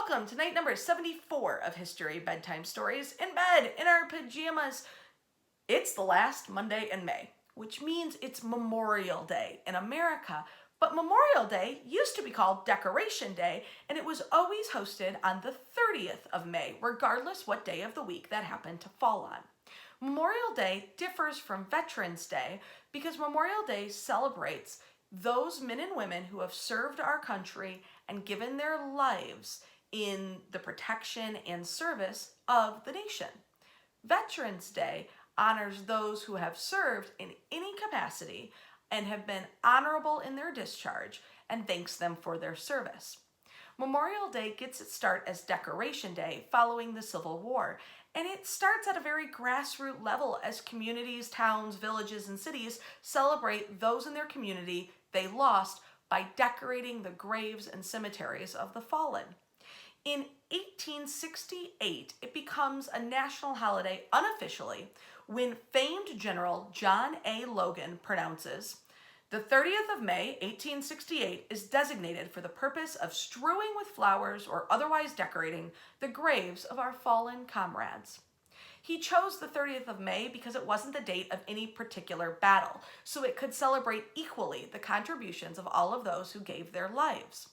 Welcome to night number 74 of History Bedtime Stories in bed, in our pajamas. It's the last Monday in May, which means it's Memorial Day in America. But Memorial Day used to be called Decoration Day, and it was always hosted on the 30th of May, regardless what day of the week that happened to fall on. Memorial Day differs from Veterans Day because Memorial Day celebrates those men and women who have served our country and given their lives in the protection and service of the nation. Veterans Day honors those who have served in any capacity and have been honorable in their discharge and thanks them for their service. Memorial Day gets its start as Decoration Day following the Civil War, and it starts at a very grassroots level as communities, towns, villages, and cities celebrate those in their community they lost by decorating the graves and cemeteries of the fallen. In 1868, it becomes a national holiday unofficially when famed General John A. Logan pronounces, "The 30th of May, 1868 is designated for the purpose of strewing with flowers or otherwise decorating the graves of our fallen comrades." He chose the 30th of May because it wasn't the date of any particular battle, so it could celebrate equally the contributions of all of those who gave their lives.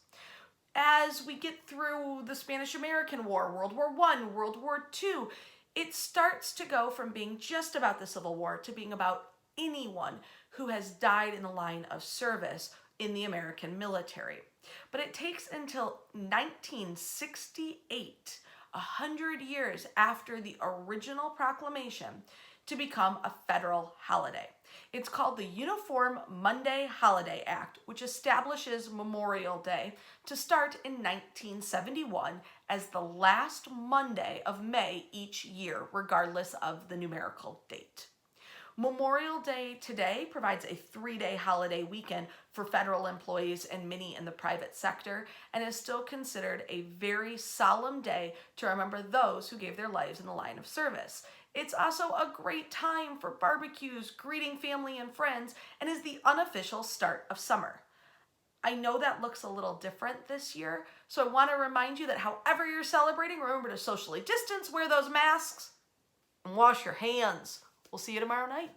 As we get through the Spanish-American War, World War I, World War II, it starts to go from being just about the Civil War to being about anyone who has died in the line of service in the American military. But it takes until 1968, 100 years after the original proclamation, to become a federal holiday. It's called the Uniform Monday Holiday Act, which establishes Memorial Day to start in 1971 as the last Monday of May each year, regardless of the numerical date. Memorial Day today provides a 3-day holiday weekend for federal employees and many in the private sector, and is still considered a very solemn day to remember those who gave their lives in the line of service. It's also a great time for barbecues, greeting family and friends, and is the unofficial start of summer. I know that looks a little different this year, so I want to remind you that however you're celebrating, remember to socially distance, wear those masks, and wash your hands. We'll see you tomorrow night.